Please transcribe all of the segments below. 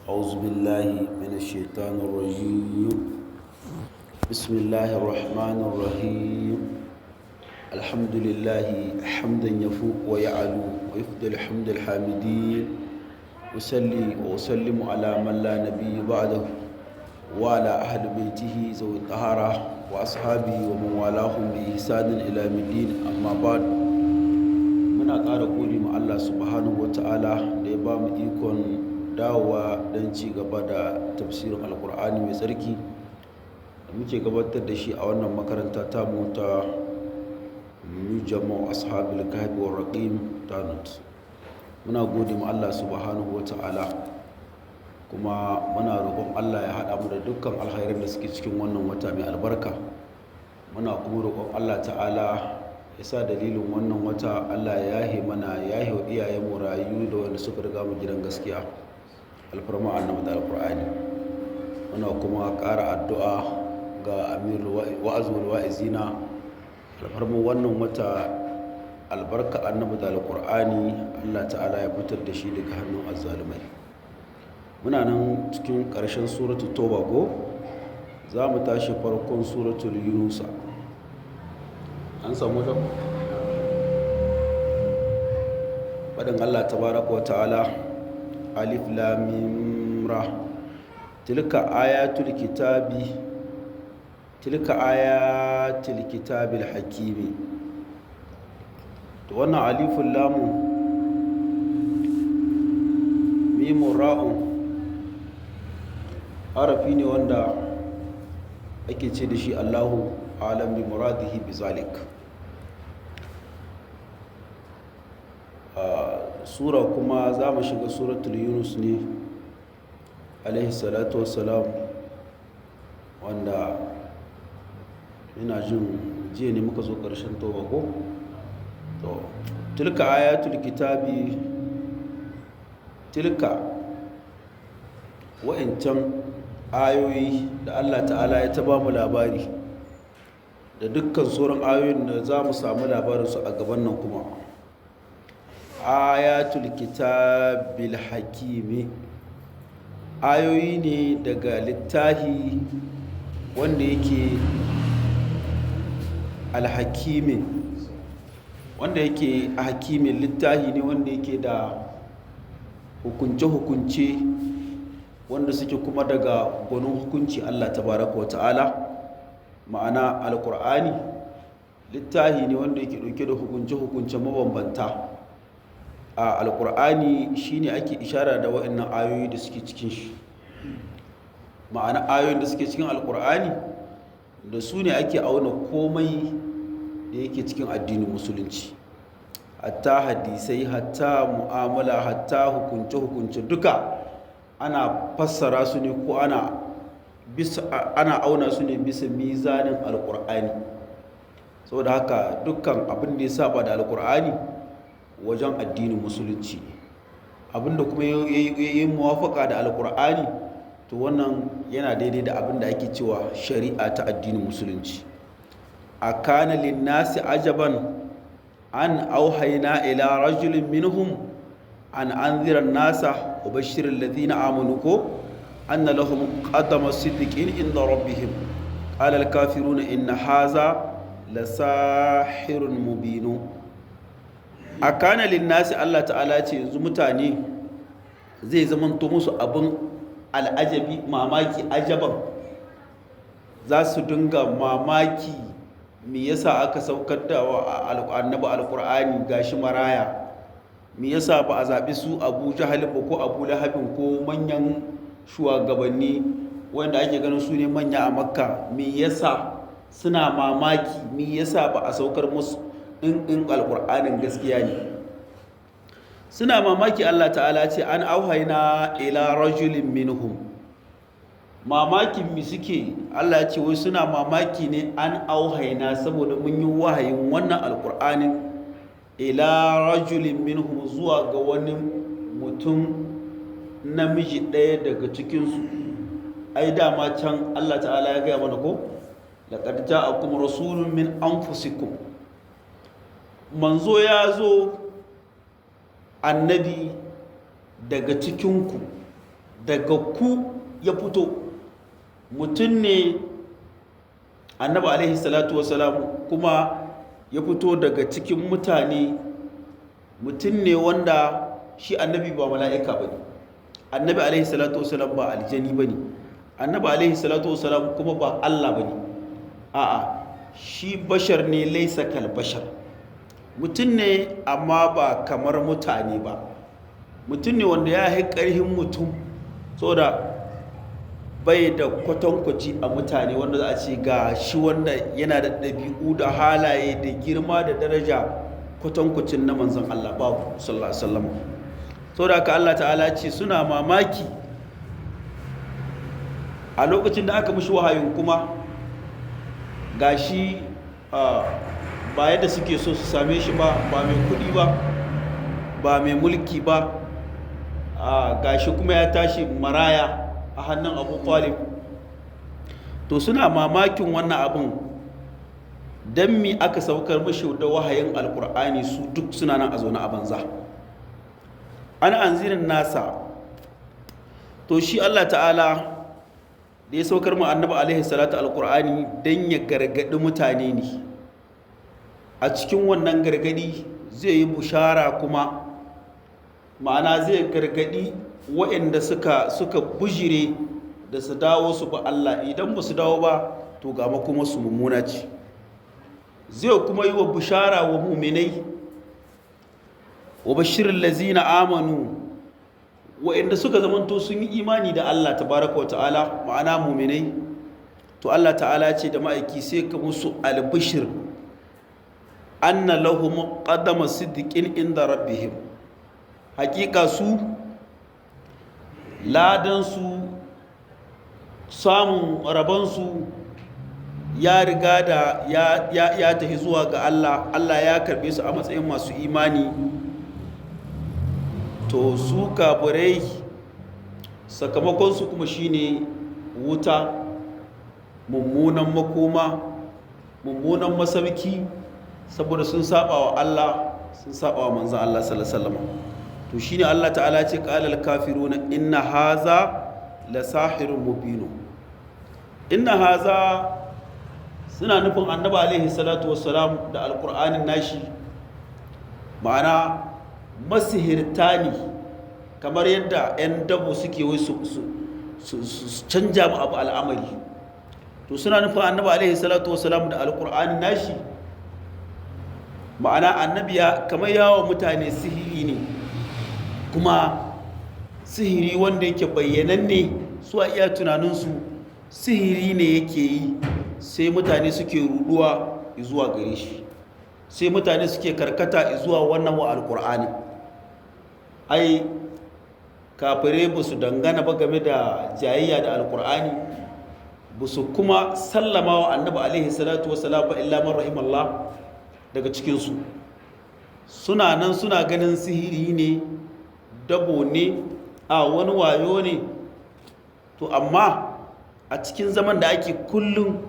أعوذ بالله من الشيطان الرجيم. بسم الله الرحمن الرحيم. الحمد لله حمدا يفوق ويعلو ويفضل حمد الحامدين. أصلي وأسلم على من لا نبي بعده وعلى أهل بيته ذوي الطهارة وأصحابه ومن والاهم بإحسان إلى يوم الدين. أما بعد, muna ƙara gode ma Allah subhanahu wata'ala da ya ba mu ikon dawowa don ci gaba da tafsirin alkur'ani mai tsarki da muke gabatar da shi a wannan makaranta ta mota Mujammu Ashabul Kahfi war Raqim Tanut. Muna gode ma Allah subhanahu wata'ala, kuma muna roƙon Allah ya haɗa mu da dukkan alkhairin da suke cikin wannan wata mai albarka. Muna kuma roƙon Allah ta'ala ya sa dalilin wannan wata Allah ya yahe mana, ya yahe wa iyayenmu rayu da wanda suka riga mu gidan gaskiya, alfarma annabi da alqur'ani. Muna kuma ƙara addu'a ga amirul wa'azul wa'izina, alfarma wannan wata, albarka annabi da alqur'ani, Allah ta'ala ya fitar da shi daga hannun azzalumai. Muna nan cikin ƙarshen suratul tauba ko za mu tashi farkon suratul yunusa. An samu da faɗin Allah tabaraka wa ta'ala, alif lam mim ra, tilka ayatul kitabil hakimi. To wannan aliful lamu mimun ra'un harafi ne wanda ake ce da shi Allahu alam bi muradihi bi zalik. Sura kuma za mu shiga suratul yunus ne alaihi salatu wassalam, wanda ina jin jiya ne muka zo ƙarshen toba ko? To tilka ayatul kitabi, tilka wa'incan ayoyi da Allah ta'ala ya ta ba mu labari, da dukkan sauran ayoyin da za mu samu labarinsu a gaban nan kuma. Ayatul kitabil hakimi, ayoyi ne daga littahi wanda yake alhakimi, wanda yake a hakimin littahi ne wanda yake da hukunce-hukunce wanda suke kuma daga gwanin hukunci Allah tabaraka wa ta'ala. Ma'ana alkur'ani littahi ne wanda yake ɗauke da hukunce-hukunce mabambanta. A alkur'ani shine ake ishara da waɗannan ayoyi da suke cikin shi. Ma'ana ayoyin da suke cikin alkur'ani da su ne ake auna komai da yake cikin addinin musulunci, hatta hadisai, hatta mu'amala, hatta hukunce-hukunce duka ana fassara su ne ko ana auna su ne bisa mizanin alkur'ani. Saboda haka dukkan abin da ya saba da alkur'ani wajen addinin musulunci, abinda kuma ya yi muwafaka da alkur'ani, to wannan yana daidai da abinda ake cewa shari'a ta addinin musulunci. A kana linnasi ajaban an auhaina ila rajulin minhum an anzira nasa wa bashirin ladina amanu ko anna lahum qadama siddiqin inda rabbihim qala al-kafiruna inna haza lasahirun mubinu. A kana linnasi, Allah ta'ala ce yanzu mutane zai zamanto musu abin al'ajabi, mamaki, ajaban, za su dinga mamaki me yasa aka saukar da annabi alkur'ani gashi maraya, me yasa ba a zaɓi su Abu Jahal ba ko Abu Lahabin ko manyan shugabanni wanda ake ganin su ne manya a Makka, me yasa suna mamaki, me yasa ba a saukar musu in alƙur'anin gaskiya ne. Suna mamaki. Allah ta'ala ce an auhaina ila rajulin minhum, mamakin mi suke? Allah ce wai suna mamaki ne an auhaina saboda mun yi wahayin wannan alƙur'anin ila rajulin minhum zuwa ga wani mutum namiji ɗaya daga cikinsu. Ai dama can Allah ta'ala ya gaya mana ko laqad ja'akum rasulun min anfusikum, manzo ya zo, annabi daga cikinku, daga ku ya fito. Mutum ne annabi alaihi salatu wasalam kuma ya fito daga cikin mutane. Mutum ne wanda shi annabi ba mala'ika ba ne, annabi alaihi salatu wasalam ba aljani ba ne, annabi alaihi salatu wasalam kuma ba Allah ba ne. A'a, shi bashar ne, laisa kal bashar. Mutum ne amma ba kamar mutane ba. Mutum ne wanda ya yi ƙarhin mutum, saboda bai da kwatankwaci a mutane wanda za a ce ga shi wanda yana da ɗabi'u da halaye da girma da daraja kwatankwacin na manzon Allah babu sallallahu alaihi wasallam. Saboda haka Allah ta'ala ce suna mamaki a lokacin da aka mishi wahayin kuma gashi ba yadda suke so su same shi ba mai kudi ba mai mulki ba, gashi kuma ya tashi maraya a hannun Abu Talib. To suna mamakin wannan abin, don mi aka saukar mashi da wahayin alkur'ani su duk suna nan a zaune a banza. An anzirin nasa, to shi Allah ta'ala da ya saukar mu annabi alaihi salatu alkur'ani don ya gargadi mutane ne. A cikin wannan gargadi zai yi bushara kuma, ma'ana zai gargadi waɗanda suka bujire da su dawo su ba Allah. Idan ba su dawo ba to ga makoma su mummuna ce. Zai kuma yi wa bushara wa muminai, wa bashirin lazina amanu, waɗanda suka zamanto sun yi imani da Allah tabaraka wa ta'ala, ma'ana muminai. To Allah ta'ala ce da ma'aiki sai ka musu albishir anna lahum qadama siddiqin inda rabbihim. Hakika su ladansu, samun rabansu ya riga da ya tafi zuwa ga Allah. Allah ya karbe su a matsayin masu imani. To su kafirai sakamakonsu kuma shine wuta, mummunan makoma, mummunan masauki, saboda sun saba wa Allah, sun saba wa manzon Allah sallallahu alaihi wasallam. To shine Allah ta'ala ce qalal kafiruna inna haza la sahirun mubin. Inna haza suna nufin annabi alaihi salatu wassalam da alqur'anin nashi, ma'ana masihirta ne, kamar yadda 'yan dabo suke wai su canja mu abu al'amari. To suna nufin annabi alaihi salatu wassalam da alqur'anin nashi, ma'ana annabi kamar yawo mutane sihiri ne, kuma sihiri wanda yake bayyananne. Su a iya tunaninsu sihiri ne yake yi, sai mutane suke ruduwa zuwa gare shi, sai mutane suke karkata zuwa wannan wa alkur'ani. Ai kafirai ba su dangana ba game da jayayya da alkur'ani, ba su kuma sallama wa annabi alaihi salatu wasalam ba illa man rahimallah daga cikinsu. Suna nan suna ganin sihiri ne, dabo ne, a wani wayo ne. To amma a cikin zaman da ake kullum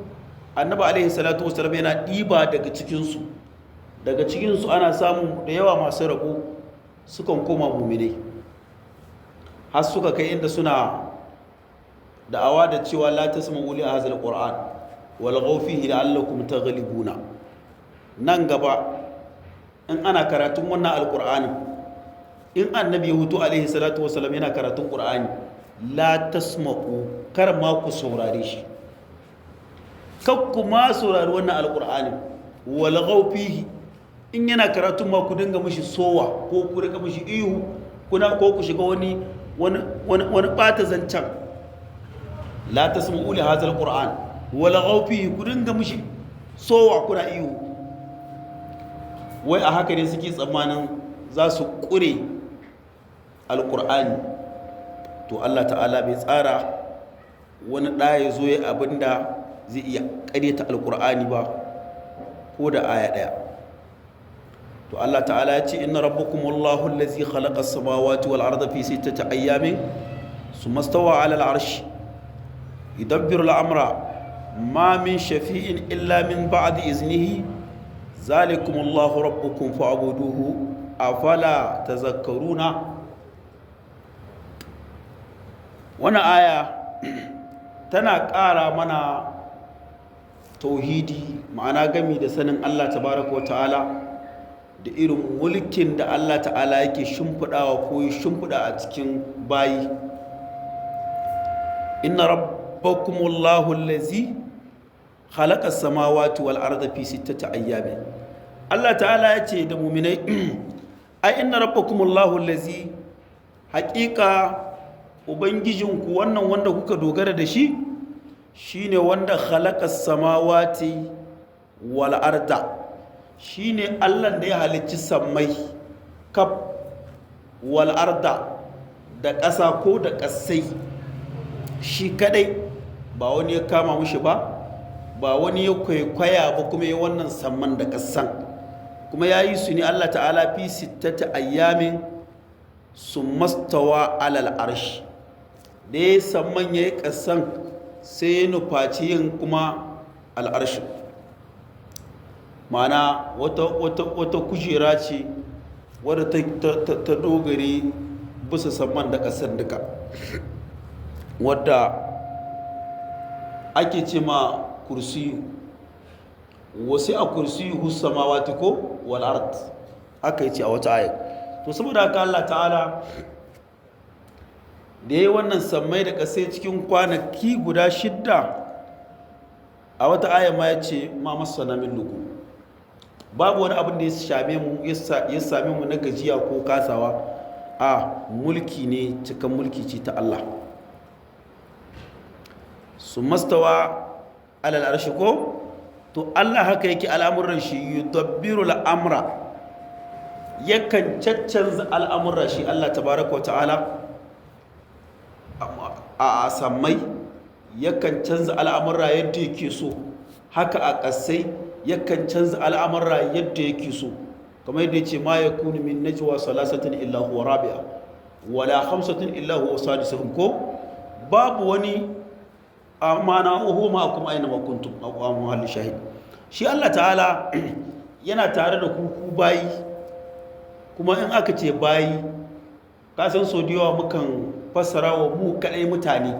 annabi alaihi salatu wasallam yana ɗiba daga cikinsu ana samun da yawa masu rabo sukan koma muminai, har suka kai inda suna da'awa da cewa la tasma'u li hadhal qur'an walghaw fihi la'allakum taghlibuna. Nan gaba in ana karatun wannan alqur'ani, in annabi ya hutu alaihi salatu wasallam yana karatun qur'ani, la tasma'u, kar ma ku saurare shi, kar ku ma saurari wannan alqur'ani. walghaw fihi, in yana karatun ma ku dinga mishi sowa ko ku rika mishi ihu, ko ku shiga wani bata zancen. la tasma'u li hadzal qur'an walghaw fihi, ku dinga mishi sowa kuna ihu. Wai a haka ne suke tsammanin za su kure alqur'ani. To Allah ta'ala bai tsara wani ɗaya zo ya abinda zai iya ƙaryata alqur'ani ba ko da aya ɗaya. To Allah ta'ala ya ce inna rabbakumullahu allazi khalaqa as-samawati wal arda fi sittati ayyamin thumma stawa 'ala al-'arshi yudabbiru al-amra ma min shafi'in illa min ba'di iznihi zalikumullahu rabbukum fa'buduhu afala tazakkaruna. wannan aya tana ƙara mana tauhidi, ma'ana gami da sanin Allah tabaraka wa ta'ala da irin mulkin da Allah ta'ala yake shimfiɗawa ko ya shimfiɗa a cikin bayi. inna rabbakumullahu allazi khalaqa as-samawati wal arda fi sittati ayyamin. Allah ta'ala ya ce da mu'minai ai inna rabbakumullahu allazi, haƙiƙa ubangijinku wannan wanda kuka dogara da shi shine wanda khalaqa as-samawati wal arda, shine Allah da ya halicci sammai kaf wal arda da ƙasa ko da ƙasai shi kadai, ba wani ya kama mushi ba wani ya kwaikwaya ba, kuma ya wannan samman da ƙasan, kuma ya yi su ne Allah ta'ala fi sittati ayyamin summa stawa alal arshi. da ya samman ya yi ƙasan sai ya nufaci yin kuma al'arshi, ma'ana wata kujera ce wadda ta dogare bisa samman da ƙasar duka, wadda ake ce ma kursiyu. wasu a kursiyu samawati ko wal ard, aka yi ce a wata ayat. to saboda haka Allah ta'ala da ya yi wannan sammai da ƙasai cikin kwanaki guda 6, a wata aya ma ya ce ma masana min lugu, babu wani abin da ya same mu na gajiya ko kasawa. a mulki ne, cikin mulki ce ta Allah. su mastawa alal arshi ko, to Allah haka yake al'amuran shi, yudabbiru al'amra, yakan caccanza al'amuran shi Allah tabaraka wa ta'ala a sammai, yakan canza al'amura yadda yake so, haka a ƙasai yakan canza al'amura yadda yake so, kamar yadda ce ma ya kuni min najwa salasatin illa huwa rabi'a wala khamsatin illa huwa sadisuhum ko, babu wani amana uhu ma kuma aina makuntum a muhalli shahid. shi Allah ta'ala yana tare da ku bayi, kuma in aka ce bayi, kasan so da yawa mukan fassara wa mu kadai mutane,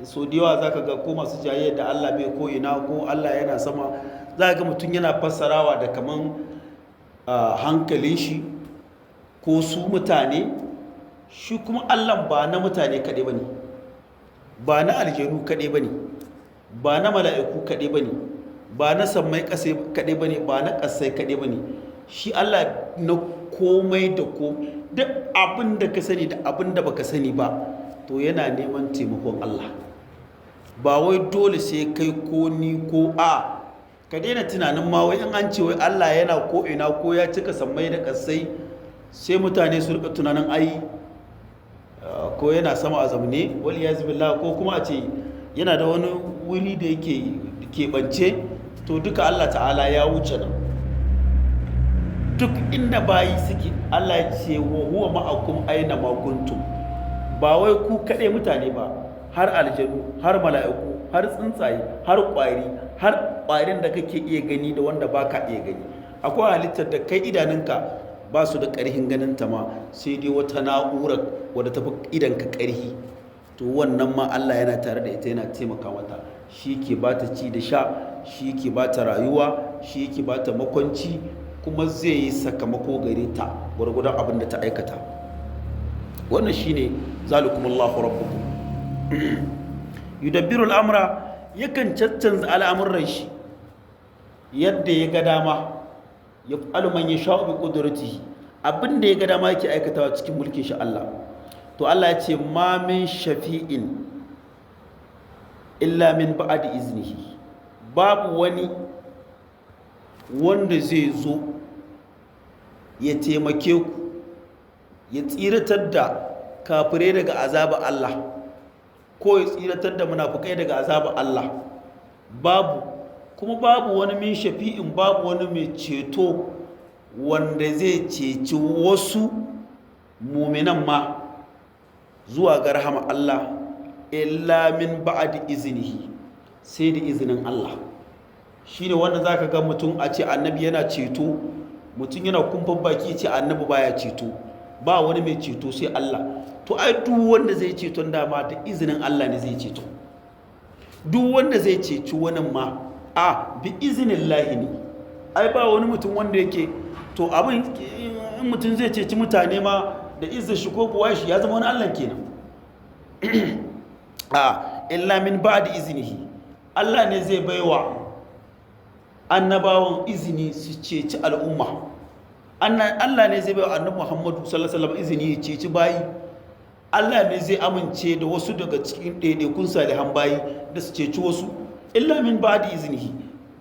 so da yawa zaka ga ko masu jaye da Allah bai ko ina, ko Allah yana sama, zaka ga mutum yana fassarawa da kaman hankalin shi ko su mutane. shi kuma Allah ba na mutane kadai bane, ba na aljanu kadai bane, ba na mala'iku kadai bane, ba na sammai kasai kadai bane, ba na kasai kadai bane. shi Allah na komai da duk abin da ka sani da abin da baka sani ba, to yana neman taimakon Allah. ba wai dole sai kai ko ni ko ka daina tunanin ma wai in an ce wai Allah yana ko ina ko ya cika sammai da kasai, sai mutane su rika tunanin ai ko yana sama a zamne wal yazib billah, ko kuma a ce yana da wani wuri da yake keɓance. to duka Allah ta'ala ya wuce nan. duk inda bayi suke Allah ya ce wa huwa ma'akum aina ma kuntum, ba wai ku kaɗai mutane ba, har aljanu, har mala'iku, har tsuntsaye, har ƙwarin da kake iya gani da wanda baka iya gani. akwai halittar da kai idanunka ba su da ƙarhin ganin ta ma, sai dai wata na'urar wadda tafi idanka ƙarhi, to wannan ma Allah yana tare da ita, yana taimaka mata. shi ke ba ta ci da sha, shi ke ba ta rayuwa, shi ke ba ta makwanci, kuma zai yi sakamako gare ta gwargwadon abin da ta aikata. wannan shine zalikumullahu rabbukum yudabbiru al'amra, yakan caccanza al'amuran shi yadda ya ga dama. ya fa'alu man yasha'u bi qudratihi, abin da ya ga dama yake aikatawa cikin mulkin shi Allah. to Allah ya ce ma min shafi'in illa min ba'di iznihi, babu wani wanda zai zo ya taimake ku, ya tsiratar da kafirai daga azabar Allah, ko ya tsiratar da munafukai daga azabar Allah. babu, kuma babu wani min shafi'in, babu wani mai ceto wanda zai ceci wasu muminan ma zuwa ga rahama Allah, illa min ba'di iznihi, sai da izinin Allah. shine wanda zaka ga mutum a ce annabi yana ceto, mutum yana kumfan baki ce annabi baya ceto, ba wani mai ceto sai Allah. to ai duk wanda zai ceton dama da izinin Allah ne zai ceto, duk wanda zai ceci wani ma bi izinin lahi ne. Ai ba wani mutum wanda yake to abin in mutum zai ceci mutane ma da izinin shi ko buwa shi ya zama wani Allah kenan. Illa min ba'di iznihi, Allah ne zai baiwa annabawan izini su ceci al'umma. Allah ne zai baiwa annabi Muhammadu sallallahu alaihi wasallam izini ya ceci bayi. Allah ne zai amince da wasu daga cikin ɗaiɗaikun salihan bayi da su ceci wasu, illa min ba'di iznihi,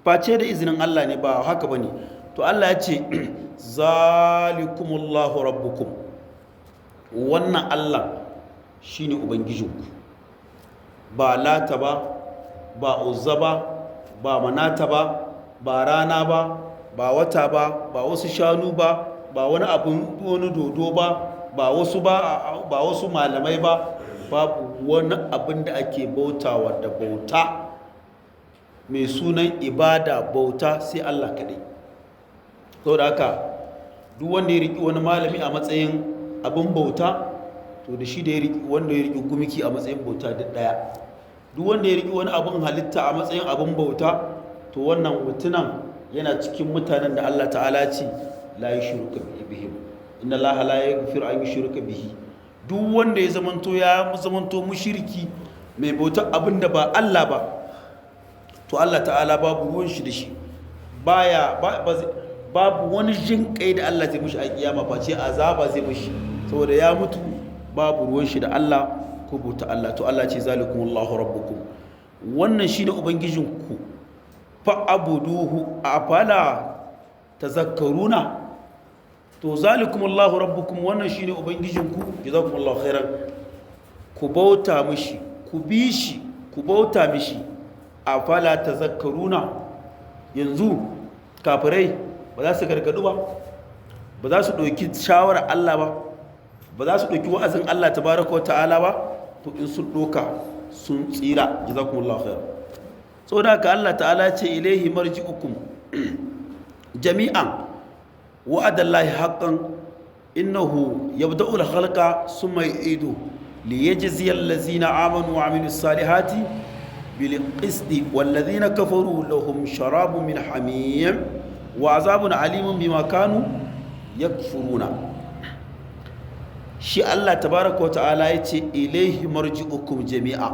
face da izinin Allah ne, ba haka bane. To Allah ya ce zalikumullahu rabbukum, wannan Allah shine ubangijinku, ba Lata ba Uzza ba Manata ba rana ba wata ba wasu shanu ba wani dodo ba wasu malamai babu wani abin da ake bautawa da bauta mai sunan ibada bauta sai Allah kaɗai. Saboda haka duk wanda ya riƙi wani malami a matsayin abin bauta, to da shi da wanda ya riƙi gumiki a matsayin bauta da ɗaya. Duk wanda ya riƙi wani abin halitta a matsayin abin bauta, to wannan mutunan yana cikin mutanen da Allah ta'ala ce la yushriku bihim, inna Allah la yaghfiru an yushraka bihi. Duk wanda ya zamanto mushriki mai bautar abin da ba Allah ba, to Allah ta'ala babu ruwan shi da shi, babu wani jin kai da Allah zai mushi a kiyama, face azaba zai mushi, saboda ya mutu babu ruwan shi da Allah ko bauta Allah. To Allah ce zalikumullahu rabbukum, wannan shine ubangijinku, fa'abuduhu afala tazakkaruna. To zalikumullahu rabbukum, wannan shine ubangijinku, jazakumullahu khairan, ku bauta mishi, ku bi shi, ku bauta mishi, afala tazakkaruna. Yanzu kafirai ba za su gargadu ba za su ɗauki shawarar Allah ba za su ɗauki wa'azin Allah tabaraka wa ta'ala ba, to in sun ɗauka sun tsira, jazakumullahu khairan. Saboda haka Allah ta'ala ce ilaihi marji'ukum jami'an wa'adallahi haqqan innahu yabda'ul khalqa summa yu'idu liyajziyal ladzina amanu wa amilus salihati bil qisti wal ladzina kafaru lahum sharabun min hamim wa azabun alimun bima kanu yakfuruna. Shi Allah tabaraka wa ta'ala yace ilaihi marji'ukum jami'a,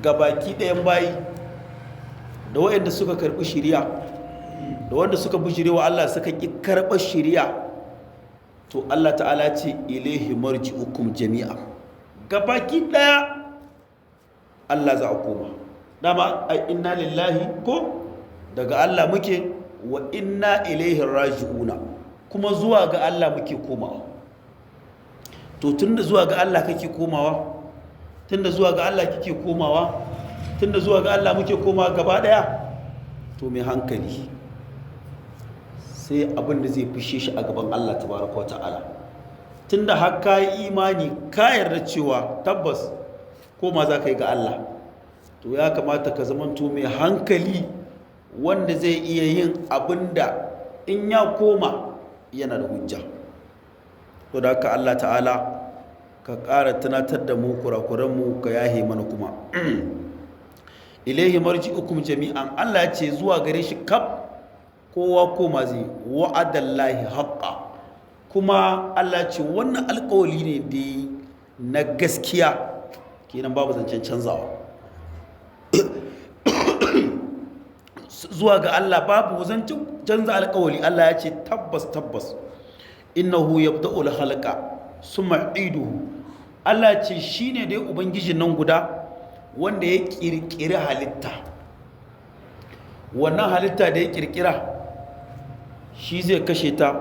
gabaki ɗayan bayi, da waɗanda suka karɓi shiriya da wanda suka bujire wa Allah suka ƙi karɓar shiriya, to Allah ta'ala ce ilaihi marji'ukum jami'a, gabaki ɗaya Allah za a koma. Dama ai inna lillahi, ko daga Allah muke, wa inna ilaihi raji'una, kuma zuwa ga Allah muke komawa. To tunda zuwa ga Allah kake komawa, tunda zuwa ga Allah kike komawa, tunda zuwa ga Allah muke komawa gaba daya, to mai hankali sai abin da zai fishe shi a gaban Allah tabaraka wa ta'ala. Tunda har ka yi imani ka yarda cewa tabbas koma za ka yi ga Allah, to ya kamata ka zamanto mai hankali wanda zai iya yin abin da in ya koma yana da hujja. To da haka Allah ta'ala ka ƙara tunatar da mu kurakuranmu, ka yahe mana kuma. Ilaihi marji'ukum jami'an, Allah ya ce zuwa gare shi kaf kowa koma zai, wa'adallahi haqqa, kuma Allah ce wannan alƙawali ne da na gaskiya, kenan babu zancen canzawa. Zuwa ga Allah babu zancen canza alƙawali. Allah ya ce tabbas innahu yabda'ul khalqa summa yu'iduhu. Allah ce shine dai ubangijin nan guda wanda ya kirkiri halitta. Wannan halitta da ya kirkira shi zai kashe ta,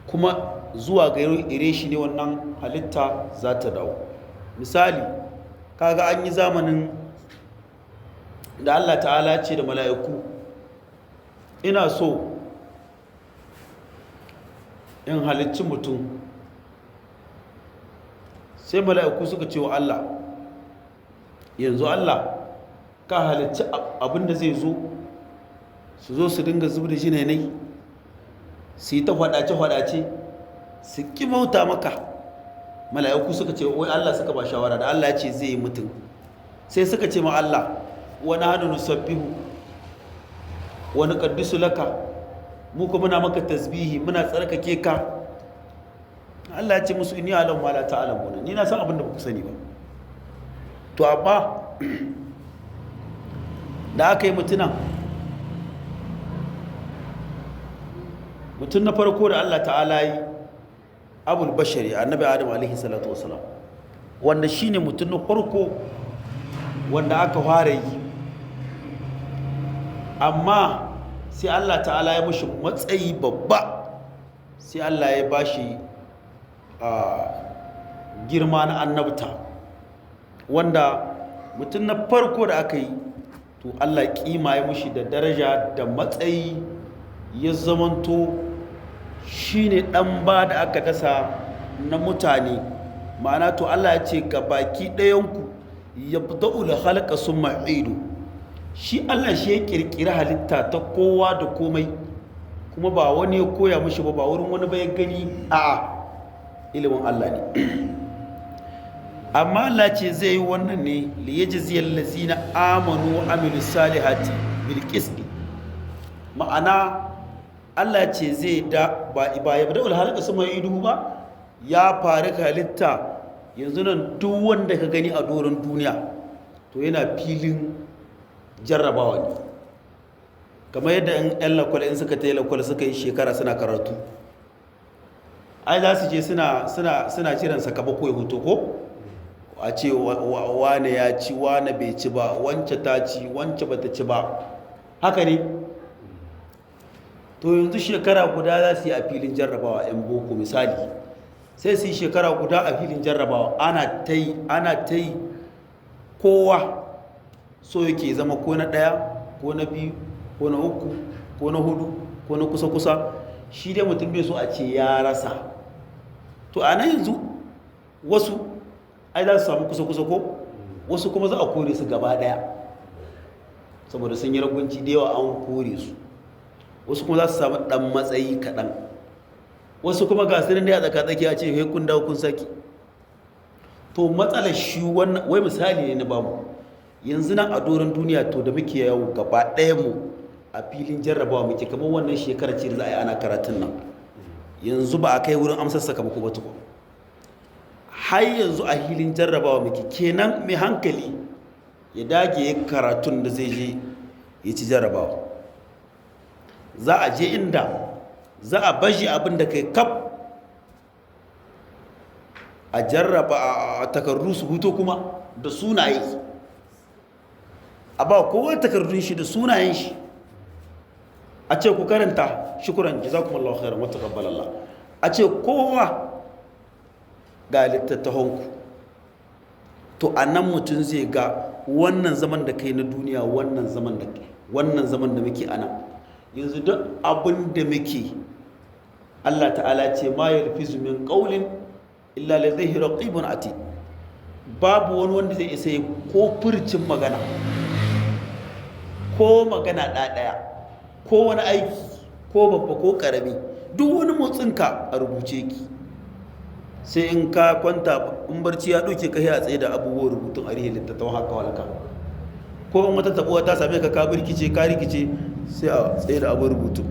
kuma zuwa ga ire shi ne wannan halitta za ta dawo. Misali, kaga an yi zamanin da Allah ta'ala ce da mala'iku, ina so in halicci mutum. Sai mala'iku suka ce wa Allah, yanzu Allah ka halicci abinda zai zo su zo su dinga zubar da jinai, su yi ta faɗace-faɗace, su ƙi bauta maka, mala'iku suka ce wai Allah suka ba shawara da Allah ya ce zai yi mutum sai suka ce ma Allah wani hannu nusabbihu wani kaddisu laka mu kuma muna maka tasbihi muna tsarkake ka Allah ya ce musu inni alam ma la ta'lamuna ni na san abin da ba ku sani ba to amma da aka yi mutum na farko da Allah ta'ala yi abul bashari annabi adam alaihi salatu wasalam wanda shine mutum na farko wanda aka fara yi amma sai Allah ta'ala ya mushi matsayi babba sai Allah ya bashi girma na annabta wanda mutum na farko da aka yi to Allah kima ya mushi da daraja da matsayi ya zamanto shine dan ba da aka dasa na mutane ma'ana to Allah ya ce ga baki ɗayanku yabda'ul khalqa summa yu'idu shi Allah shi ya kirkiri halitta ta kowa da komai kuma ba wani ya koya mishi ba wurin wani ba ya gani a'a ilimin Allah ne amma Allah ce zai yi wannan ne li yajziyal lazina amanu wa amilus salihati bil qist ma'ana Allah ce zai da ba yabda'ul khalqa summa yu'idu ba ya fara halitta yanzu nan duk wanda ka gani a doron duniya to yana filin jarrabawa ne kamar yadda yan lakwal in suka tayi lakwal suka yi shekara suna karatu ai za su je suna jiran sakamako ya hoto ko a ce wane ya ci wane bai ci ba wance ta ci wance bata ci ba haka ne to yanzu shekara guda za su yi a filin jarrabawa yan boko misali sai su yi shekara guda a filin jarrabawa ana ta yi kowa so yake zama ko na ɗaya ko na biyu ko na uku ko na hudu ko na kusa-kusa shi dai mutum bai so a ce ya rasa to a nan yanzu wasu ai za su samu kusa-kusa ko wasu kuma za a kore su gaba ɗaya saboda sun yi ragunci da yawa an kore su wasu kuma za su samu ɗan matsayi kaɗan wasu kuma ga sirrin da ya tsaka-tsaki a ce he kun dawo kun saki to matsalar shi wannan wai misali ne na bamu yanzu nan a doron duniya to da muke yawo gaba ɗaya mu a filin jarrabawa muke kamar wannan shekarar ce da za a yi ana karatun nan yanzu ba a kai wurin amsar sakamako ba tuko har yanzu a filin jarrabawa muke kenan mai hankali ya dage karatun da zai je ya ci jarrabawa za a je inda za a bashi abin da kai kaf a jarraba a takardu su huto kuma da sunaye a ba kowa takardun shi da sunayen shi a ce ku karanta shukuran jazakumullahu khairan wa taqabbalallah a ce kowa ga littattafanku to anan mutum zai ga wannan zaman da kai na duniya wannan zaman da muke ana yanzu duk abin da muke Allah ta'ala ce ma yalfizu min qawlin illa ladayhi raqibun atid babu wani wanda zai isa ko furcin magana ko magana ɗaya ko wani aiki ko babba ko ƙarami duk wani motsinka a rubuce ki sai in ka kwanta in barci ya ɗauke ka a tsaye da abubuwan rubutun a rihin littattafan haka walaka ko in wata taɓuwa ta same ka birkice ka rikice sai a tsaye da abin rubutun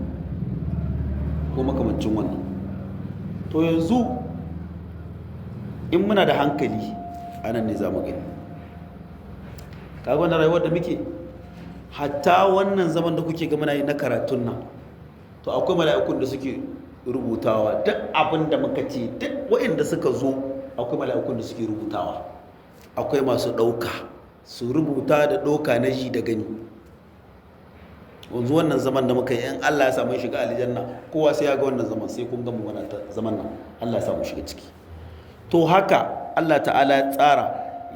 ko makamancin wannan to yanzu in muna da hankali a nan ne za mu gani kaga wannan rayuwar da muke hatta wannan zaman da kuke gama yi na karatun nan to akwai mala'ikun da suke rubutawa duk abin da muka ce duk waɗanda suka zo akwai mala'ikun da suke rubutawa akwai masu ɗauka su rubuta da ɗauka na ji da gani wanzu wannan zaman da muka yi in Allah ya samu shiga aljanna kowa sai ya ga wannan zaman sai kun gama wannan zaman nan Allah ya samu shiga ciki to haka Allah ta'ala ya tsara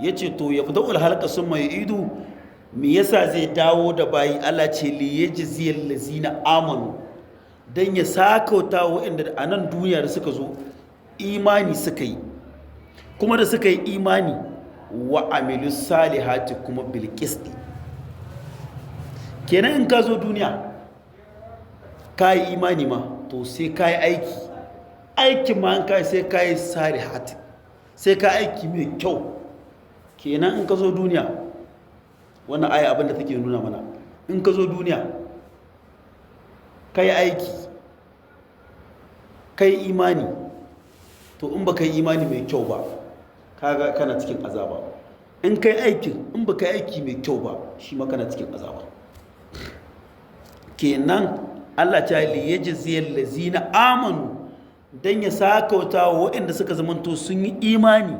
yace to yabda'ul halqa summa yu'idu me yasa zai dawo da bayi Allah ce li yajziyal lazina amanu dan ya sakauta waɗanda a nan duniya da suka zo imani suka yi kuma da suka yi imani wa amilus salihati kuma bil qisti kenan in ka zo duniya ka yi imani ma to sai ka yi aikin ma in ka sai ka yi salihati sai ka aiki mai kyau. Kenan in ka zo duniya, wannan aya abin da take nuna mana, in ka zo duniya ka yi aiki, ka yi imani, to in ba ka yi imani mai kyau ba kaga kana cikin azaba. In ka yi aikin, in ba ka yi aiki mai kyau ba shi ma kana cikin azaba. Kenan Allah ta yi liyajziyal lazina amanu, dan ya sakauta wa waɗanda suka zamanto sun yi imani,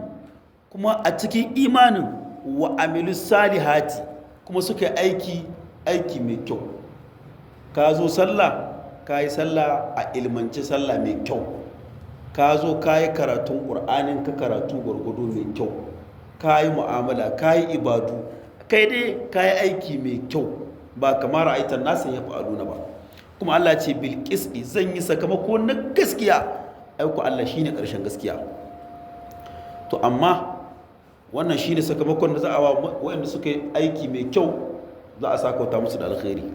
kuma a cikin imanin wa amilus salihati, kuma suka yi aiki mai kyau. Ka zo sallah, ka yi sallah a ilmanci sallah mai kyau. Ka zo ka yi karatun ƙur'anin ka karatu gwargwado mai kyau. Ka yi mu'amala, ka yi ibadu, kai dai ka yi aiki mai kyau, ba kamar aitan nasan ya fa'alu na ba. Kuma Allah ce bil qisti, zan yi sakamako na gaskiya. Aiku Allah shine ƙarshen gaskiya. To amma wannan shine sakamakon da za a wa waɗanda suka yi aiki mai kyau, za a sakauta musu da alkhairi.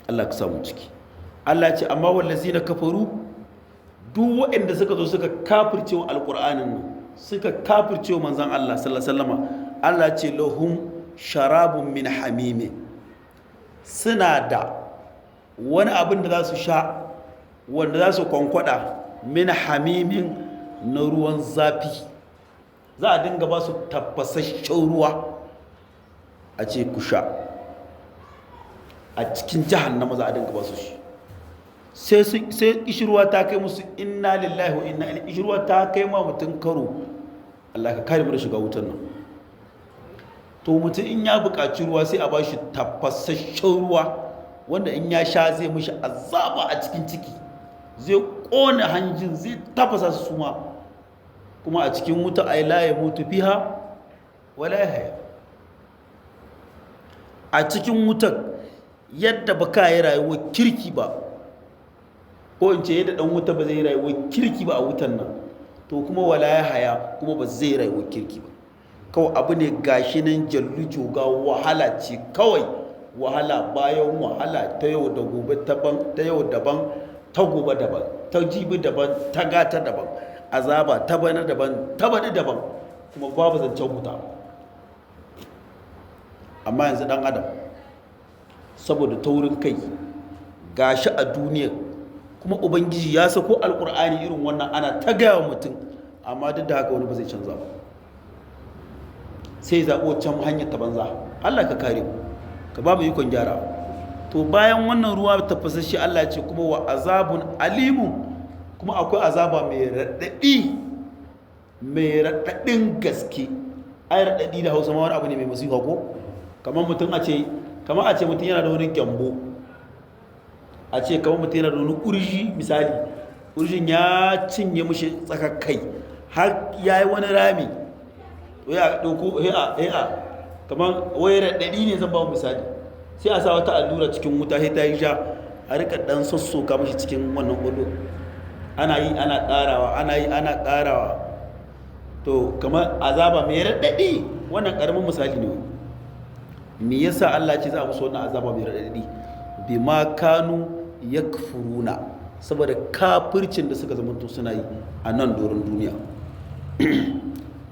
Allah ka samu ciki. Allah ce amma wallazina kafaru, duk waɗanda suka zo suka kafirce wa alƙur'anin nan, suka kafirce wa manzon Allah sallallahu alaihi wasallam, Allah ce lahum sharabun min hamimi, suna da wani abin da za su sha wanda za su kwankwada min hamimin na ruwan zafi. Za a dinga ba su tafasasshen ruwa a ce ku sha, a cikin jahannama za a dinga ba su shi. sai ishirwa ta kai musu inna lillahi wa inna ilaihi, ishirwa ta kai ma mutum karo. Allah ka kare mu da shiga wutan nan. To mutum in ya buƙaci ruwa sai a ba shi tafasasshen ruwa, wanda in ya sha zai mishi azaba a cikin ciki, zai ƙone hanjin, zai tafasa su suma, kuma a cikin wuta ay la yamutu fiha wala yahya. A cikin wutar yadda ba ka yi rayuwar kirki ba, ko in ce yadda dan wuta ba zai rayuwar kirki ba a wutan nan, to kuma wala yahya, kuma ba zai rayuwar kirki ba. Kawai abu ne gashi nan jallu joga, wahala ce kawai, wahala bayan wahala, ta yau da gobe ta yau daban, ta gobe daban, ta jibi daban, ta gata daban, azaba ta bana daban, ta bani daban, kuma babu zancen wuta. Amma yanzu dan adam saboda taurin kai gashi a duniya, kuma ubangiji ya sako alkur'ani irin wannan ana ta gaya wa mutum, amma duk da haka wani ba zai canza ba, sai zaɓo can hanyar ta banza. Allah ka kare mu, ka ba mu ikon gyara. To bayan wannan ruwa tafasasshe, Allah ce kuma wa azabun alimu, kuma akwai azaba mai raɗaɗin gaske. Ai raɗaɗi da Hausa ma wani abu ne mai masifa ko? Kamar mutum a ce mutum yana da wani gyambo, a ce kamar mutum yana da wani ƙurji misali, ƙurjin ya cinye mushi tsakakkai har ya yi wani rami, to ya ɗauko kamar wayar raɗaɗi ne zan ba misali, sai a sa wata allura cikin wuta sai ta yi sha, a rika ɗan sassoka mashi cikin wannan ƙudu, ana yi ana ƙarawa, ana yi ana ƙarawa. To kamar azaba mai raɗaɗi, wannan ƙaramin misali ne. Me yasa Allah ce za a musu wannan azaba mai raɗaɗi? Bima kanu yakfuruna, saboda kafircin da suka zamanto suna yi a nan doron duniya.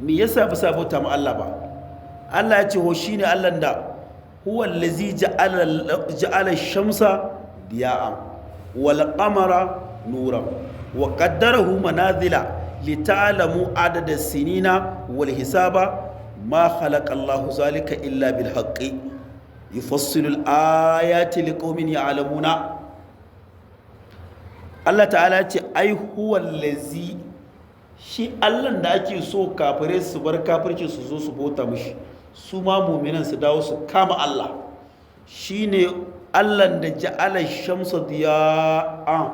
Me yasa ba sa bauta ma Allah ba? Allah ya ce ho shine Allah da huwa allazi ja'ala ash-shamsa diya'an wal qamara nuran wa qaddarahu manazila lita'lamu adada as-sinina wal hisaba ma khalaqa Allahu zalika illa bil haqqi yufassilu al-ayati liqaumin ya'lamuna. Allah ta'ala ce ai huwa allazi, shi Allah da ake so kafirai su bar kafirci su zo su bauta mishi, su ma mu'minan su dawo su kama Allah, shine Allah da ja'ala shamsa diya'a,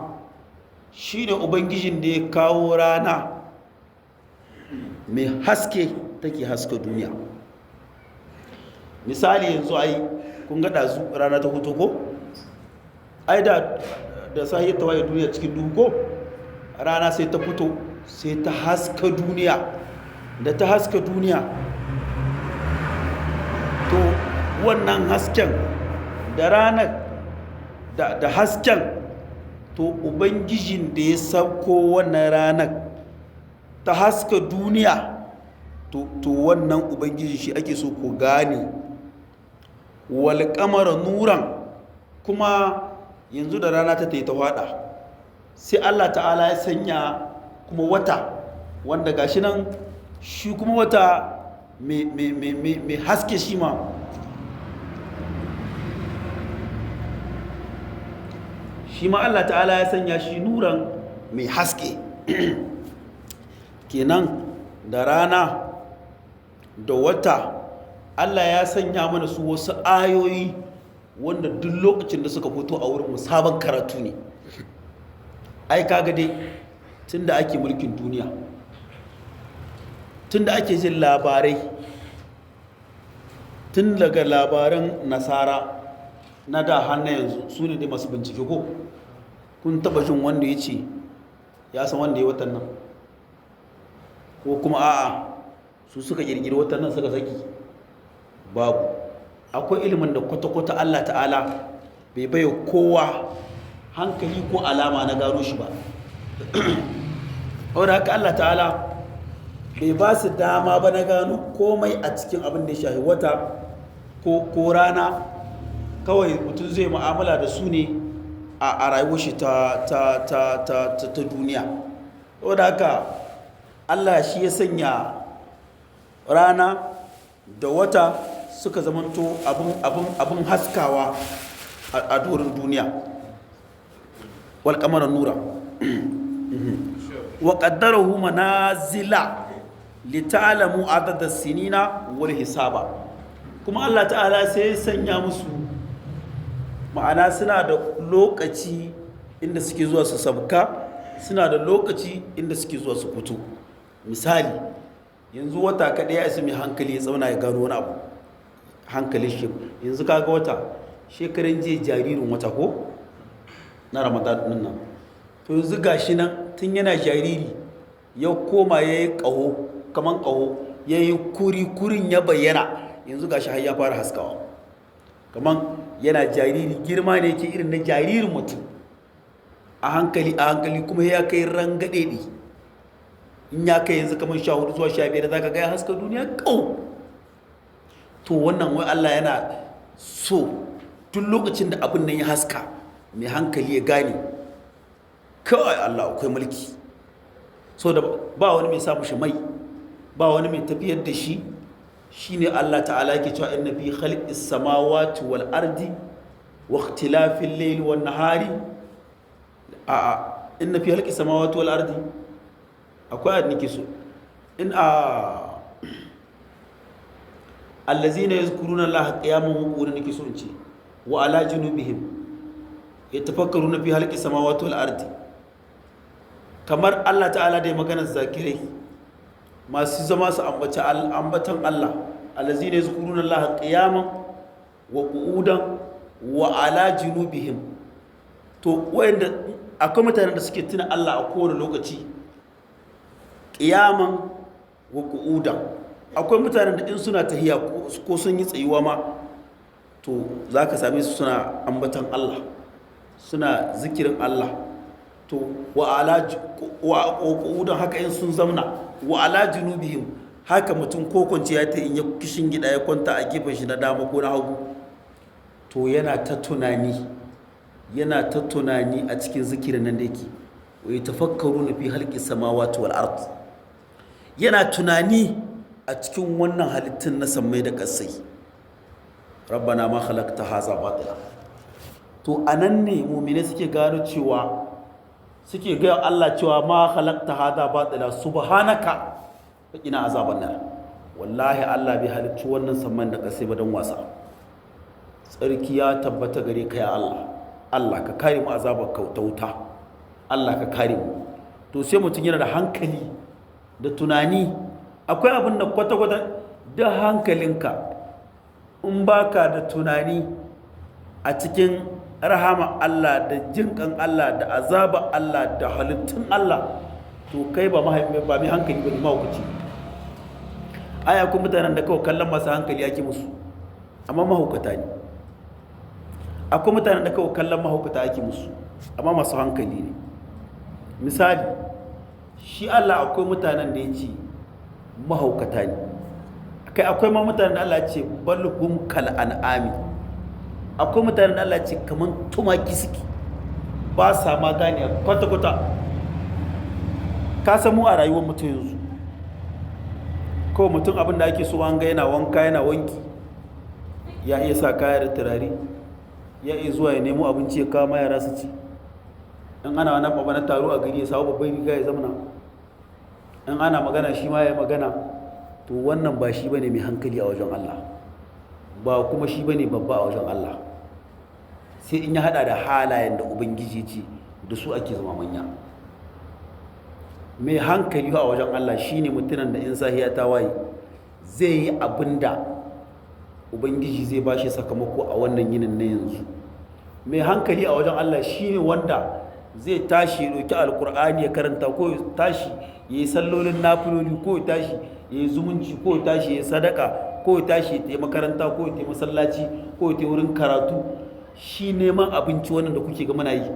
shine ubangijin da ya kawo rana mai haske take haska duniya. Misali yanzu ai kun ga dazu rana ta hutu ko, ai da sahiyar ta waye duniya cikin duhu ko, rana sai ta fito sai ta haska duniya. Da ta haska duniya, to wannan hasken da ranar da hasken, to ubangijin da ya sauko wannan ranar ta haska duniya to wannan ubangiji shi ake so ku gane. Wal qamara nuran, kuma yanzu da rana ta ta hada sai Allah ta'ala ya sanya kuma wata wanda gashi nan shi kuma wata mai haske shi ma Allah ta'ala ya sanya shi nuran mai haske kenan da rana da wata Allah ya sanya mana su wasu ayoyi wanda duk lokacin da suka fito a wurin sabon karatu ne. Ai kaga dai tunda ake mulkin duniya, tunda ake jin labarai, tun daga labaran nasara na da hannu yanzu su ne dai masu bincike ko kun taba jin wanda ya ce ya san wanda ya watan nan, ko kuma a'a su suka kirkiri watan nan suka saki? Babu. Akwai ilimin da kwata-kwata Allah ta'ala bai bai kowa hankali ko alama na gano shi ba. wadda haka Allah ta'ala bai ba su dama ba na gano komai a cikin abin da ya shahi wata ko rana. Kawai mutum zai mu'amala da su ne a rayuwar shi ta duniya. wadda haka Allah shi ya sanya rana da wata suka zamanto abin haskawa a doron duniya. wal qamara nura wa qaddarahu manazila lita'lamu adada sinina wal hisaba. kuma Allah ta'ala sai ya sanya musu ma'ana suna da lokaci inda suke zuwa su sabka, suna da lokaci inda suke zuwa su fito. Misali yanzu wata kaɗai ya isa mai hankali ya tsauna ya gano wani abu hankali shi. yanzu kaga wata shekaran jiya jaririn wata ko na Ramadan din nan, to yanzu gashi nan tun yana jariri ya koma ya yi ƙaho kaman ƙaho, ya yi kurin ya bayyana, yanzu gashi har ya fara haskawa kaman yana jariri. girma ne yake irin na jaririn mutum, a hankali kuma ya kai rangaɗe ne. in ya kai yanzu kamar 14 zuwa 15 za ka ga ya haska duniya ƙau. to wannan wai Allah yana so tun lokacin da abin nan ya haska mai hankali ya gane kawai Allah akwai mulki. so da ba wani mai samu shi mai, ba wani mai tafiyar da shi. shine Allah ta'ala yake cewa inna fi khalqis samawati wal ardi wa ikhtilafil layli wan nahari. inna fi khalqis samawati wal ardi akwai ad nake so in allazina yazkuruna allaha qiyaman wa qu'udan nake so in ce wa ala junubihim yatafakkaruna fi khalqis samawati wal ardi. kamar Allah ta'ala da maganar zakirai masu zama su ambaci ambatan Allah, allazina yazkuruna allaha qiyaman wa qu'udan wa ala junubihim. to wayanda akwai mutanen da suke tuna Allah a kowane lokaci qiyaman wa qu'udan. akwai mutanen da in suna tahiya ko sun yi tsayuwa ma to zaka same su suna ambatan Allah, suna zikirin Allah. to wa ala qu'udan haka in sun zamna, wa ala junubihim haka mutum ko kwanciya ta in ya kishin gida ya kwanta a gefen shi na dama ko na hagu, to yana ta tunani a cikin zikirin nan da yake. wa yatafakkaruna fi khalqis samawati wal ard, yana tunani a cikin wannan halittun na sammai da ƙasai. rabbana ma khalaqta hadha batila. to anan ne mu'mini suke gano cewa, suke ga Allah cewa ma khalaqta hadha batila subhanaka ina azaban nar. wallahi Allah bai halicci wannan samman da ƙasai ba don wasa. tsarki ya tabbata gare ka ya Allah. Allah ka kare mu azabar kauta, Allah ka kare mu. to sai mutum yana da hankali da tunani. akwai abin da kwata-kwata da hankalinka in baka da tunani a cikin rahama Allah da jinkan Allah da azaba Allah da halittun Allah, to kai ba mai hankali ba ne, mahaukaci. aya kuma mutanen da kawai kallon masu hankali ake musu amma mahaukata ne. akwai mutanen da kawai kallon mahaukata ake musu amma masu hankali ne. misali shi Allah akwai mutanen da ya ce mahaukata ne. Kai akwai ma mutanen da Allah ce balhum kal an'ami, akwai mutanen da Allah ce kaman tumaki suke, ba sa ma gane kwata-kwata. Ka samu a rayuwar mutum yanzu kawai mutum abin da ake so an ga yana wanka yana wanki, ya iya sa kaya da turare, ya iya zuwa ya nemo abinci ya kawo yara su ci, in ana wani abu na taro a gari ya samu babban riga ya zamana, in ana magana shi ma ya magana. To wannan ba shi bane mai hankali a wajen Allah, ba kuma shi bane babba a wajen Allah, sai in ya hada da halayen da ubangiji ce da su ake zama manya. Mai hankali a wajen Allah shine mutumin da in sahiya ta waye zai yi abinda ubangiji zai bashi sakamako a wannan yinin na yanzu. Mai hankali a wajen Allah shine wanda zai tashi ya ɗauki alkur'ani ya karanta, ko ya tashi ya yi sallolin nafiloli, ko ya tashi ya yi zumunci, ko ya tashi ya yi sadaka, ko ya tashi ya yi makaranta, ko ya yi masallaci, ko ya yi wurin karatu. Shi neman abinci wannan da kuke ga muna yi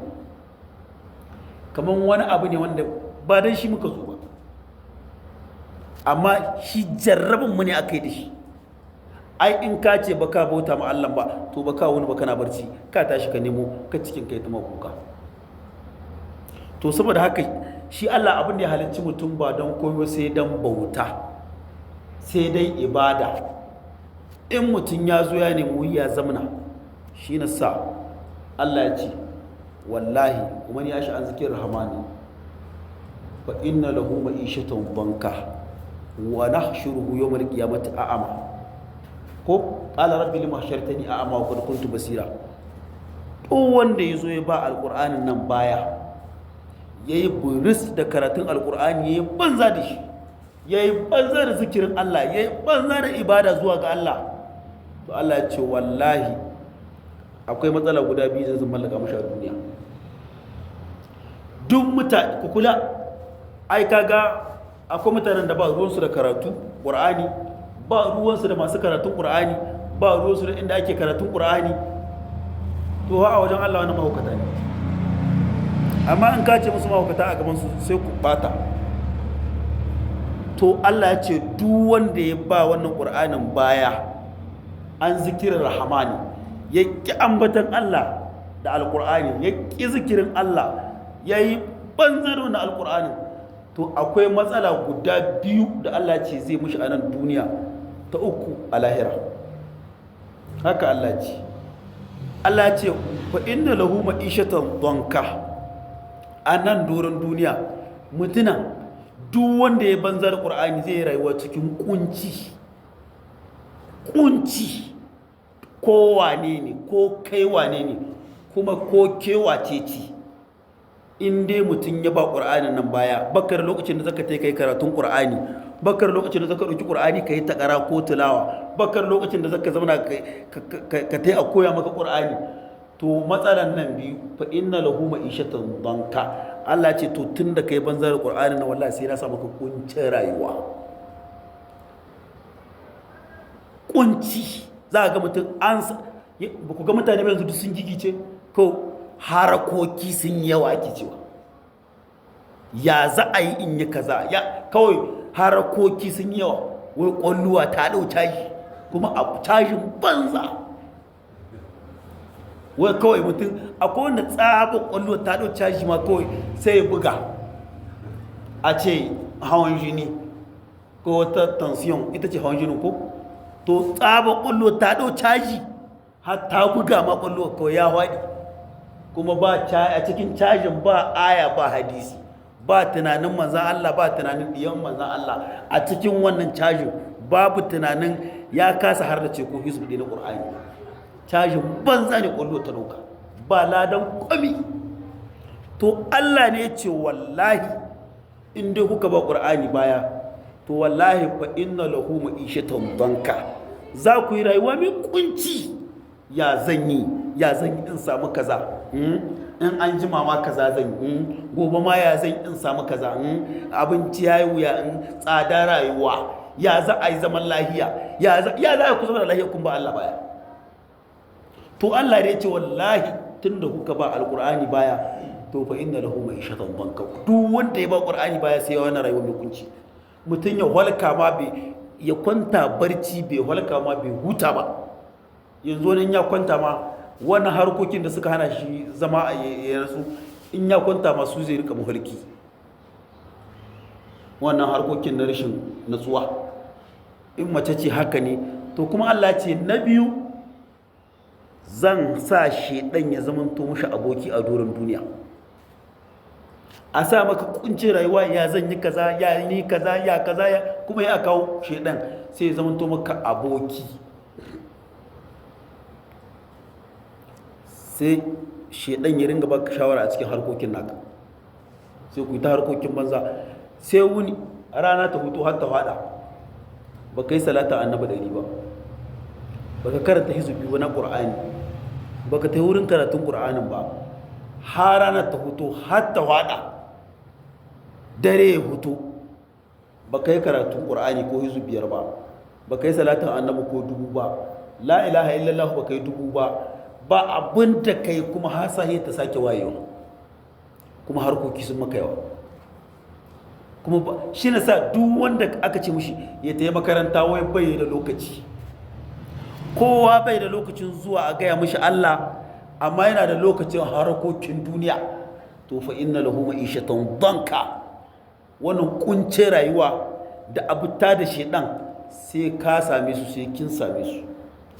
kamar wani abu ne wanda ba dan shi muka zo ba, amma shi jarrabin mu ne aka yi da shi. Ai in ka ce baka bauta ma Allah ba, to baka wani baka na barci, ka tashi ka nemo ka cikin kai ta makuka. To saboda haka shi Allah abin da ya halicci mutum ba don koyo sai don bauta, sai dai ibada. In mutum ya zo ya nemi ya zamana, shi na sa Allah ya ce wallahi kuma ni ashi an zikin rahamani fa inna lahu ma'ishatan banka wa nahshuruhu yawmal qiyamati a'ama, ko qala rabbi lima hashartani a'ama wa qad kuntu basira. To wanda yazo ya ba alqur'anin nan baya, yayi buris da karatun alqur'ani, yayi banza da shi, yayi banza da zikirin Allah, yayi banza da ibada zuwa ga Allah, to Allah ya ce wallahi akwai matsala guda biyu zai zama mallaka mashi a duniya. Duk mutane ku kula, ai kaga akwai mutanen da ba ruwansu da karatu Qur'ani, ba ruwansu da masu karatun Qur'ani, ba ruwansu da inda ake karatun Qur'ani. To a wajen Allah wani mahaukata ne. Amma in ka ce musu mahaukata a gaban su sai ku bata. To Allah ya ce duk wanda ya ba wannan Qur'anin baya an zikirin rahamani, ya ƙi ambatan Allah da alƙur'ani, ya ƙi zikirin Allah, ya yi banzaro na alƙur'ani, to akwai matsala guda biyu da Allah ce zai mushi a nan duniya, ta uku a lahira. Haka Allah ce. Allah ce fa inna lahu ma'ishatan donka, a nan doron duniya mutuna duk wanda ya banzar ƙur'ani zai rayuwa cikin kunci. Ko wane ne, ko kai wane ne, kuma ko kewace ce, in dai mutum ya ba ƙur'anin nan baya, bakar lokacin da zaka kai karatun ƙur'ani, bakar lokacin da zaka ɗauki ƙur'ani ka yi taƙara ko tilawa, bakar lokacin da zaka zauna ka tai a koya maka ƙur'ani. To matsalan nan biyu, fa inna lahu ma'ishatan danka. Allah ce to tun da kai banzar ƙur'ani na wallahi sai na sa maka kuncin rayuwa. Kunci. Za a ga mutum ba ku ga mutane ba yanzu duk sun gigice, ko harakoki sun yawa ake cewa, ya za a yi in yi kaza, ya kawai harakoki sun yawa, wai ƙwalluwa ta ɗau caji, kuma a cajin banza, wai kawai mutum akwai wanda tsabon ƙwalluwa ta ɗau caji ma kawai sai ya buga a ce hawan jini ko wata tension, ita ce hawan jini ko, to tsaba ƙwallo ta ɗau caji har ta buga ma ƙwallo kawai ya haɗi, kuma ba a cikin cajin ba aya ba hadisi, ba tunanin manzan Allah, ba tunanin ɗiyan manzan Allah a cikin wannan cajin, babu tunanin ya kasa har da ce ko hizbu na ƙur'ani. Cajin banza ne ƙwallo ta ɗauka, ba ladan kwami. To Allah ne ya ce wallahi in dai kuka ba ƙur'ani baya, to wallahi fa inna lahu ma'ishatan banka, za ku yi rayuwa mai kunci. Ya zan yi in samu kaza, in an ji mama kaza zan yi, gobe ma ya zan in samu kaza, abinci ya yi wuya, in tsada rayuwa, ya za a yi zaman lahiya, ya za a ku zama da lahiya kun ba Allah baya. To Allah ne ya ce wallahi tunda kuka ba alqur'ani baya, to fa inna lahu ma'ishatan banka, duk wanda ya ba qur'ani baya sai ya wani rayuwa mai kunci. mutum ya halka ma ya kwanta barci bai halka ma bai huta ba. Yanzu wani ya kwanta ma wani harkokin da suka hana shi zama a yarsu, in ya kwanta ma su zai rika mahalki, wannan harkokin na rashin natsuwa. In mace ce haka ne, to kuma Allah ce na biyu zan sa shedan ya zamanto mishi aboki a doron duniya, a sa maka kuncin rayuwa, ya zan yi kaza, ya yi kaza, ya kaza, ya kuma ya kawo shedan sai ya zamanto maka aboki. Sai shedan ya ringa baka shawara a cikin harkokin naka, sai ku yi ta harkokin banza, sai wuni rana ta hutu har ta fada ba kai salata annabi dari ba, baka karanta hizbi ba na qur'ani, baka ta wurin karatun qur'anin ba, har rana ta hutu har ta fada, dare ya hutu baka yi karatun qur'ani ko hizbiyar ba, baka yi salatin annabi ko dubu ba, la ilaha illallah baka yi dubu ba abin da kai, kuma hasahe ta sake wayewa, kuma harkoki sun maka yawa. Kuma shi na sa duk wanda aka ce mushi ya tayi makaranta wai bai da lokaci, kowa bai da lokacin zuwa a gaya mushi Allah, amma yana da lokacin harkokin duniya, to fa inna lahu ma'ishatan danka, wannan kunce rayuwa da abuta da shedan sai ka same su, sai kin same su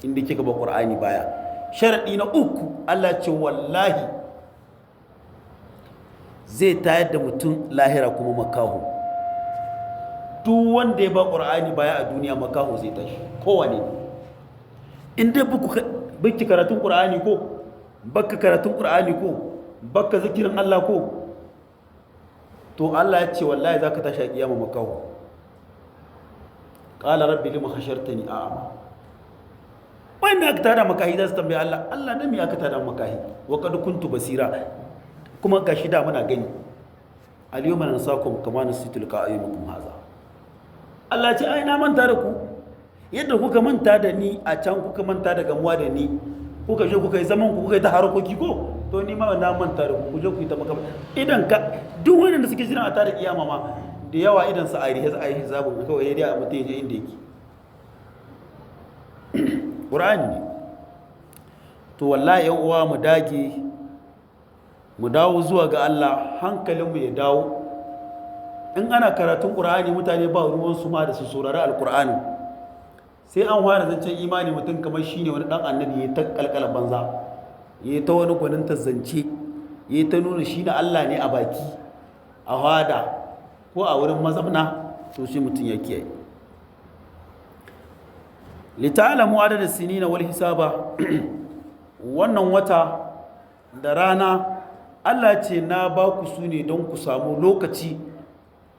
inda kika ba Qur'ani baya. Sharadi na uku, Allah ce wallahi zai tayar da mutum lahira kuma makaho. Duk wanda ya ba Qur'ani baya a duniya makaho zai tashi, kowane. In dai baki karatun Qur'ani ko baka karatun Qur'ani ko baka zikirin Allah ko, to Allah ya ce wallahi zaka tashi a kiyama makaho. Qala rabbi lima hashartani a'ma. Wanda aka tada makahi za su tambaye Allah, Allah dan me aka tada makahi wa qad kuntu basira, kuma gashi da muna gani. Al-yawma nansakum kama nasitu liqa'ikum hadha. Allah ce ai na manta da ku yadda kuka manta da ni a can, kuka manta da gamuwa da ni, kuka je kuka yi zaman ku, kuka yi ta harkoki ko, to ni ma na manta da ku, ku je ku yi ta makama. Idan ka duk wanda suke jiran a tada kiyama ma da yawa idan sa arihe za a yi hisabun kawai dai a mutum je inda yake. Qur'ani ne. To wallahi yan uwa mu dage, mu dawo zuwa ga Allah, hankalinmu ya dawo. In ana karatun Qur'ani mutane ba ruwan su ma da su saurari Al-Qur'ani, sai an fara zancen imani mutum kamar shine wani dan annabi ya ta kalkala banza, ya ta wani gwanin zance, ya ta nuna shi na Allah ne a baki, a hada ko a wurin mazamna, to shi mutum ya kiyaye. Lita'alamu adadin sinina wal hisaba, wannan wata da rana Allah ce na ba ku su ne don ku samu lokaci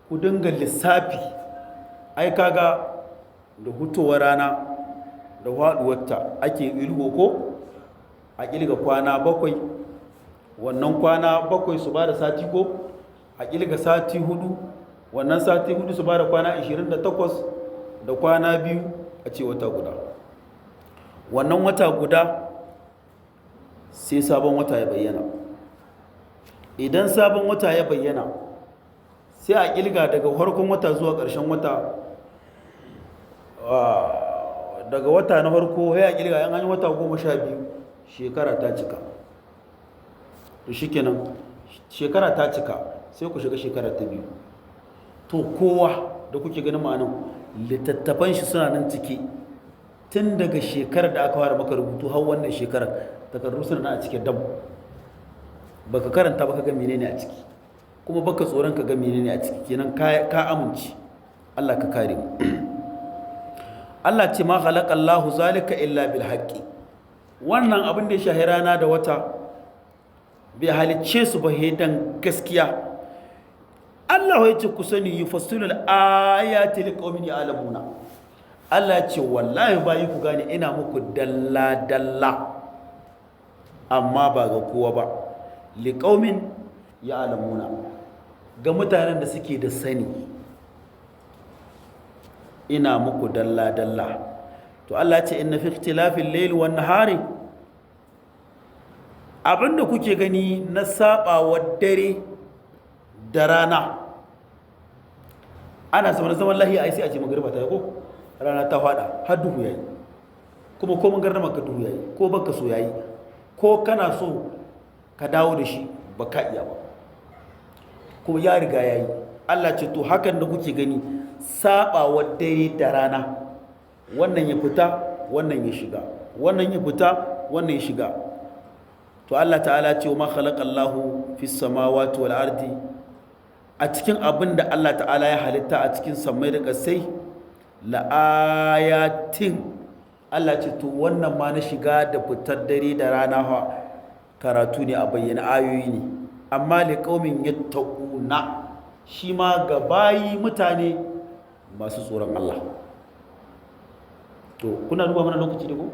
ku dinga lissafi. Ai kaga da hutowar rana da faduwarta ake ilgo ko a kilga kwana bakwai, wannan kwana bakwai su ba da sati ko a kilga sati hudu, wannan sati hudu su ba da kwana 28 da kwana biyu, a ce wata guda. Wannan wata guda sai sabon wata ya bayyana. Idan sabon wata ya bayyana sai a kilga daga farkon wata zuwa ƙarshen wata, daga wata na farko sai a kilga yan an yi wata 12 shekara ta cika. To shikenan shekara ta cika sai ku shiga shekara ta biyu. To kowa da kuke ganin ma'anan littattafan shi suna nan ciki tun daga shekarar da aka fara maka rubutu har wannan shekarar, takardu suna nan a cikin dam. Baka karanta baka ga menene a ciki, kuma baka tsoron ka ga menene a ciki, kenan ka amince. Allah ka kare mu. Allah ce ma khalaqallahu zalika illa bil haqqi, wannan abin da ya shahi rana da wata bai halicce su ba dan gaskiya. Allah ya ce ku sani yufassilul ayati liqaumin ya'lamuna. Allah ya ce wallahi bayi ku gane ina muku dalla dalla, amma ba ga kowa ba, liqaumin ya'lamuna, ga mutanen da suke da sani ina muku dalla dalla. To Allah ya ce inna fi ikhtilafil layli wan nahari, abinda kuke gani na sabawar dare da rana, ana zaman lahiya ai sai a ce magariba ta yi ko rana ta fada har duhu yayi kuma ko mun garna maka duhu yayi ko baka so yayi ko kana so ka dawo da shi baka iya ba kuma ya riga yayi Allah ce to hakan da kuke gani sabawa dare da rana wannan ya fita wannan ya shiga wannan ya fita wannan ya shiga to Allah ta'ala ce wa ma khalaqallahu fis samawati wal ardi a cikin abin da Allah ta'ala ya halitta a cikin sammai da ƙasai la'ayatin Allah ce to wannan ma na shiga da fitar dare da rana karatu ne a bayyana ayoyi ne amma liqaumin yattaquna shi ma ga bayi mutane masu tsoron Allah to kuna duba mana lokaci da ko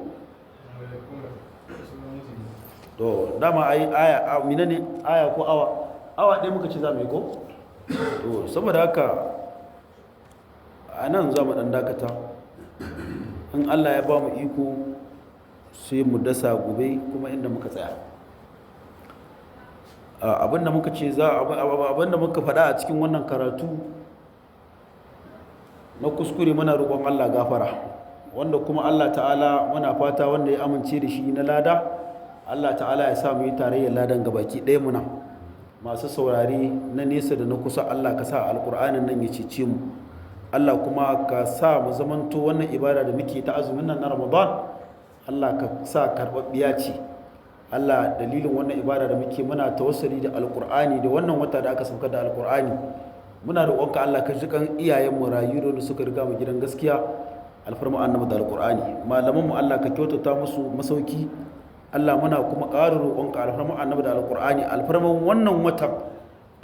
to dama ai aya mina ne aya ko awa ɗaya muka ce za mu yi ko to saboda haka a nan za mu ɗan dakata in Allah ya ba mu iko sai mu dasa gobe kuma inda muka tsaya abinda muka ce abinda muka faɗa a cikin wannan karatu na kuskure muna roƙon Allah gafara wanda kuma Allah ta'ala muna fata wanda ya amince da shi na lada Allah ta'ala ya sa mu yi tarayyar ladan gabaki ɗaya muna masu saurari na nesa da na kusa Allah ka sa alƙur'anin nan ya cece mu Allah kuma ka sa mu zamanto wannan ibada da muke ta azumin nan na Ramadan Allah ka sa karɓaɓɓiya ce Allah dalilin wannan ibada da muke muna tawassuli da alƙur'ani da wannan wata da aka saukar da alƙur'ani muna roƙonka Allah ka ji kan iyayen mu rayu da suka riga mu gidan gaskiya alfarma annabi da alƙur'ani malaman mu Allah ka kyautata musu masauki Allah muna kuma ƙara roƙonka alfarma annabi da alƙur'ani alfarman wannan watan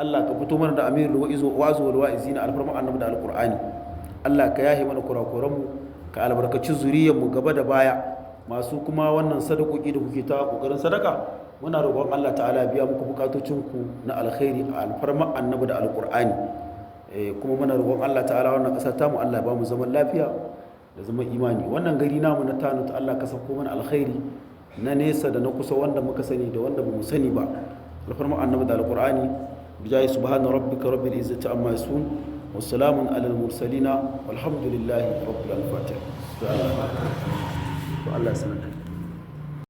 Allah ka fito mana da amirul wa'izu wal wa'izina alfarma annabi da alƙur'ani Allah ka yahi mana kurakuran mu ka albarkaci zuriyar mu gaba da baya masu kuma wannan sadakoki da kuke ta kokarin sadaka muna roƙon Allah ta'ala biya muku bukatocin ku na alkhairi a alfarma annabi da alƙur'ani kuma muna roƙon Allah ta'ala wannan ƙasa ta mu Allah ya ba mu zaman lafiya da zaman imani wannan gari namu na Tano ta Allah ka sauko mana alkhairi na nesa da na kusa wanda muka sani da wanda ba mu sani ba alfarma annabi da alqur'ani bijayi subhana rabbika rabbil izzati amma yasifun wa salamun alal mursalina walhamdulillahi rabbil alamin. To Allah sanar